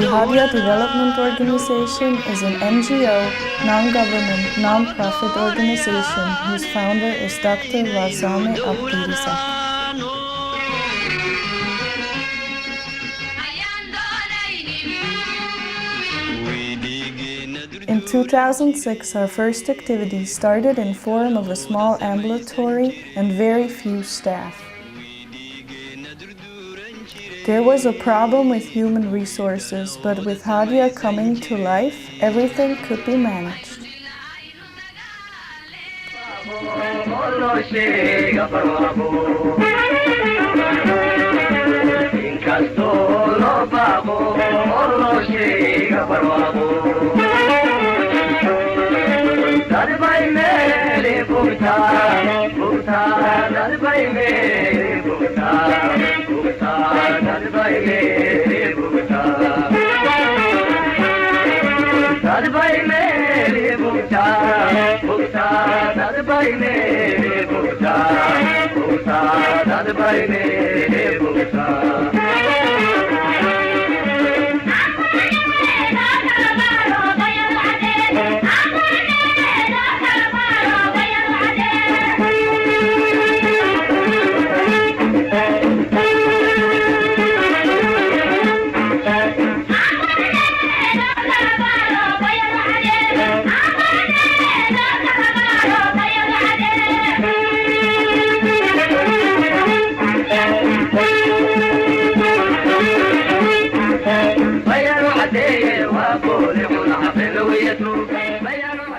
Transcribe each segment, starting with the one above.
Hadia Development Organization is an NGO, non-government, non-profit organization whose founder is Dhaqtar Warsame Cabdirisaaq. In 2006, our first activity started in form of a small ambulatory and very few staff. There was a problem with human resources, but with Hadia coming to life, everything could be managed.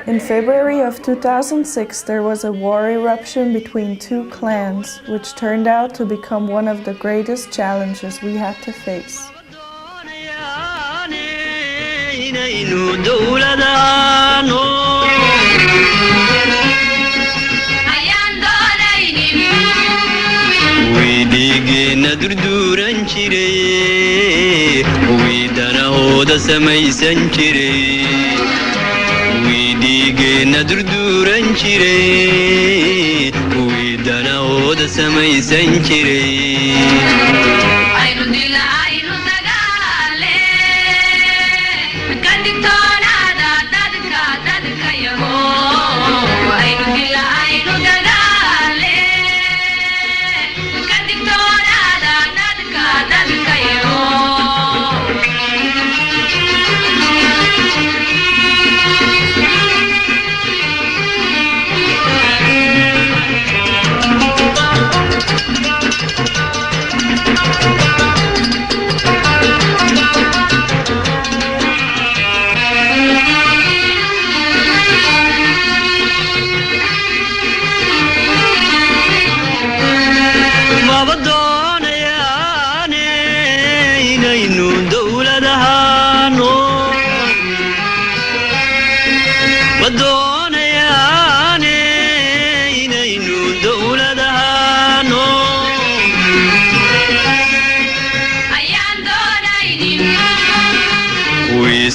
In February of 2006, there was a war eruption between two clans, which turned out to become one of the greatest challenges we had to face.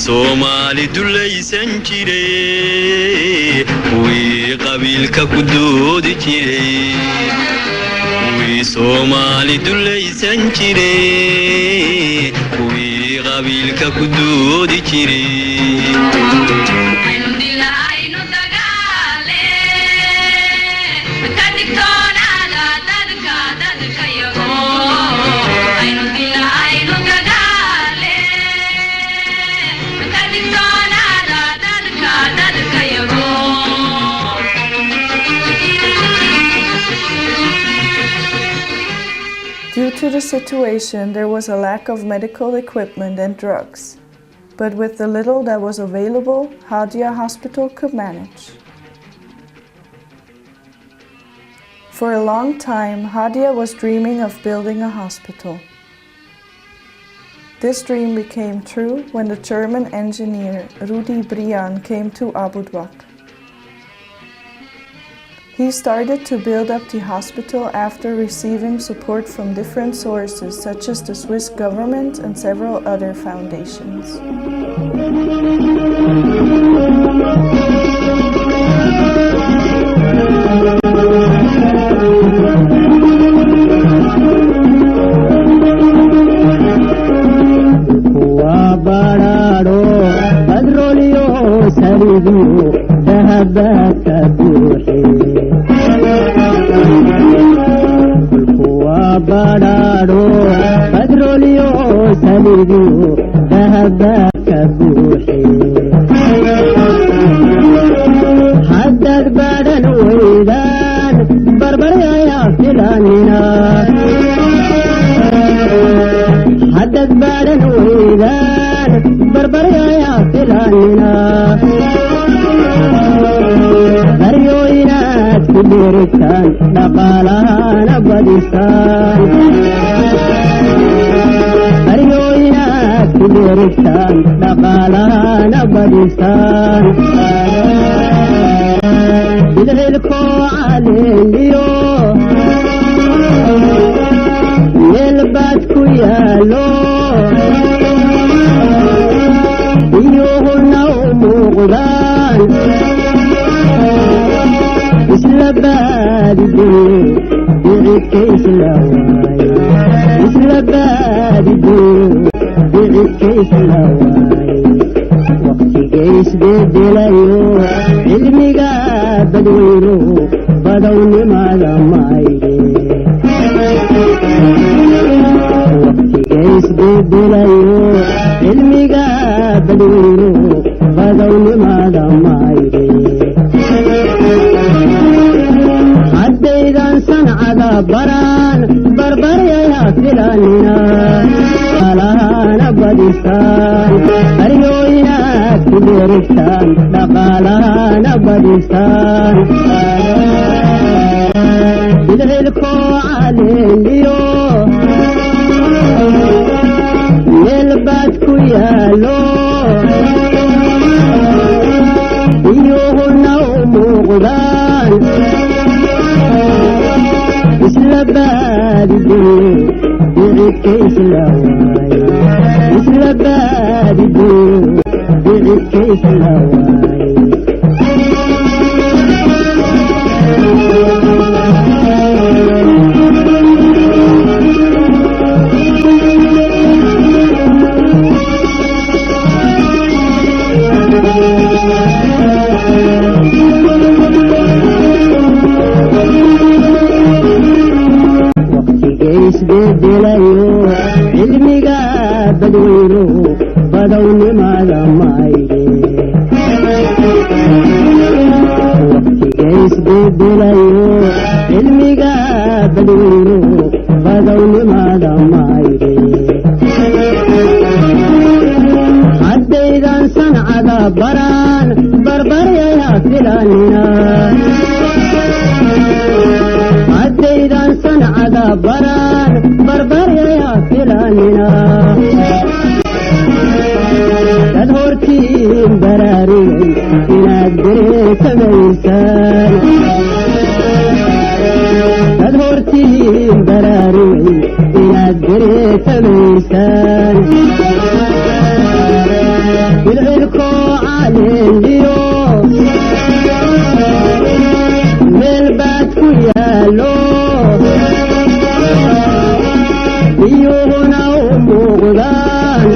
Somali dulaysan jiray way qabiilka ku doodi jiray way Somali dulaysan jiray way qabiilka ku doodi jiray Due to the situation, there was a lack of medical equipment and drugs. But with the little that was available, Hadia Hospital could manage. For a long time, Hadia was dreaming of building a hospital. This dream became true when the German engineer Rudi Brian came to Caabudwaaq. He started to build up the hospital after receiving support from different sources such as the Swiss government and several other foundations. badhaadho badroolyo saliidyo dahabaka buuxe haddaad badhan weydaan barbaryayaa filanina haddaad badhan weydaan barbaryayaa filanina baryooyinaad ku dheeritaan dhaqaalahana badisaan baryooyinaad ku dheeritaan dhaqaalahana badisaan bidcilkoo caleeliyo meel baad ku yaalo biyuhuna u muuqdaan isla baadidoyo bicibka isla waaye isla baadidoyo bicibka isla waaye waqtiga isbedelayo cilmiga badweyno badownimada mayde waqtiga isbedelayo cilmiga badweyno badownimada mayde haddaydan sancada baraan barbaryayaa filanina dhaqaalahana badisaan baryooyinaad ku dheeritaan dhaqaalahana badisaan bidcilkoo caleeliyo meel baad ku yaalo biyuhuna u muuqdaan isla baadidoyo bicibka isla waaye isla baadidoyo bicibka isla waaye isbedelayo cilmiga badweyno badownimada mayde waqtiga isbedelayo cilmiga badweyno badownimada mayde haddaydan sancada baraan barbaryayaa filanina haddaydan sancada baraan barbaryayaa filanina dad hortiin baraarugay inaad bereesamaysaan dad hortiin baraarugay inaad bereesamaysaan bidcilkoo caleeliyo meel baad ku yaalo biyuhuna u muuqdaan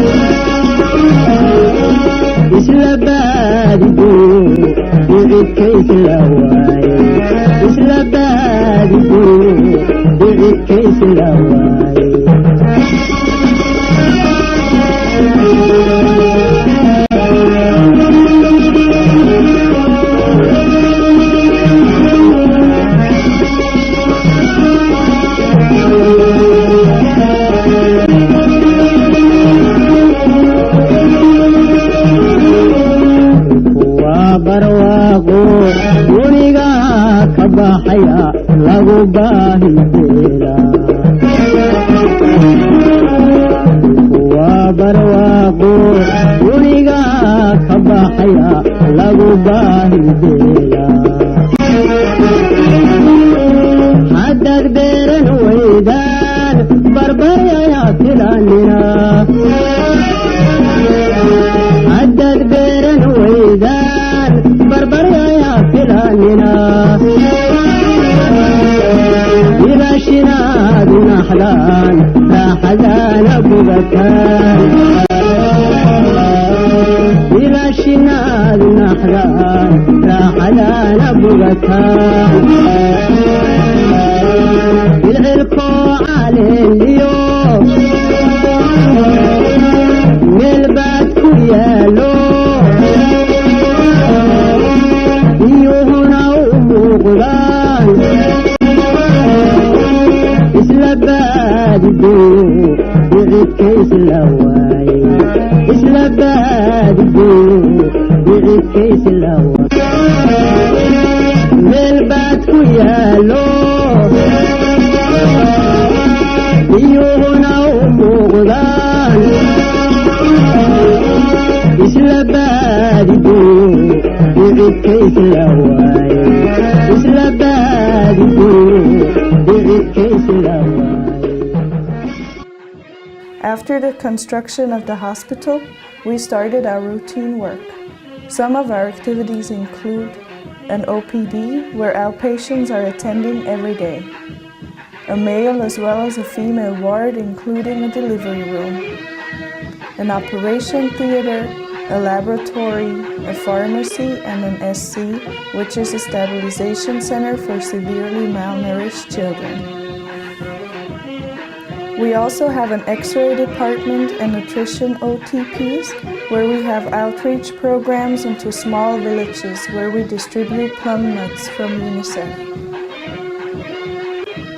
isla baadidoyo bicibka isla waaye isla baadidoyo bicibka isla waaye barwaaqo guriga ka baxaya lagu baahideela waa barwaaqo guriga ka baxaya lagu baahideela haddaad beeran weydaan barbaryayaa filanina haddaad beeran weydaan barbaryayaa filanina ilaashinaad naxdaan raaxadaana bugataan ilaashinaad naxdaan raaxadaana bugataan bilcilkoo cale baadigoyo bicibka isla waaye isla baadigoyo bicibka isla waaye meel baad ku yaalo biyuhuna u muuqdaan isla baadigoyo bicibka isla waaye isla baadigoyo bicibka isla waaye. After the construction of the hospital, we started our routine work. Some of our activities include an OPD where outpatients are attending every day, a male as well as a female ward including a delivery room, an operation theater, a laboratory, a pharmacy, and an SC, which is a stabilization center for severely malnourished children. We also have an X-ray department and nutrition OTPs where we have outreach programs into small villages where we distribute plum nuts from UNICEF.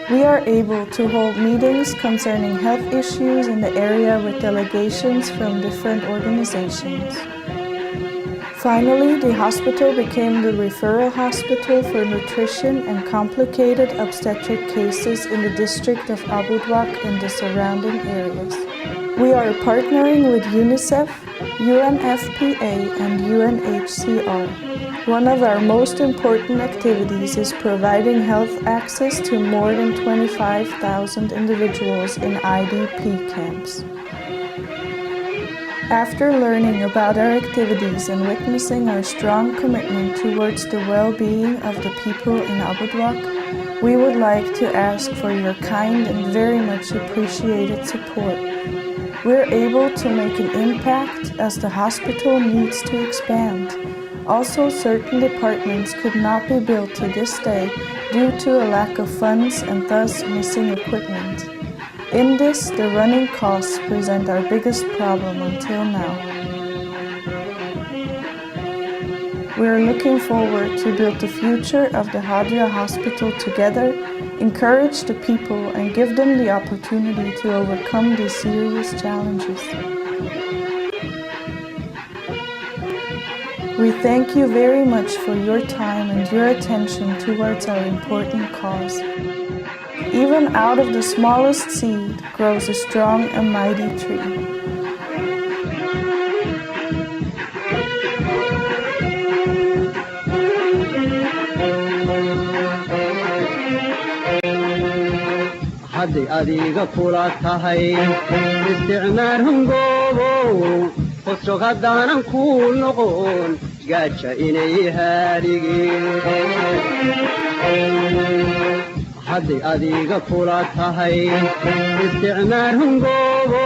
We are able to hold meetings concerning health issues in the area with delegations from different organizations. Finally, the hospital became the referral hospital for nutrition and complicated obstetric cases in the district of Caabudwaaq and the surrounding areas. We are partnering with UNICEF, UNFPA, and UNHCR. One of our most important activities is providing health access to more than 25,000 individuals in IDP camps. After learning about our activities and witnessing our strong commitment towards the well-being of the people in Caabudwaaq, we would like to ask for your kind and very much appreciated support. We're able to make an impact as the hospital needs to expand. Also, certain departments could not be built to this day due to a lack of funds and thus missing equipment. In this, the running costs present our biggest problem until now. We are looking forward to build the future of the Hadia Hospital together, encourage the people, and give them the opportunity to overcome these serious challenges. We thank you very much for your time and your attention towards our important cause. Even out of the smallest seed grows a strong and mighty tree. hadday adiga kula tahay isticmaar hungoobo qosog haddaanan ku noqon gaaja inay haadhigeen hadday adiga kula tahay isticmaar hungoobo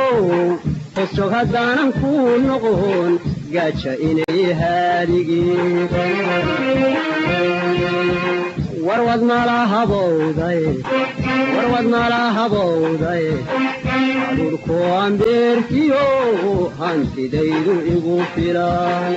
qosog haddaanan ku noqon gaaja inay haadhigeen warwad mala habowday abuurko ambeerkiyo hantidaydu igu filan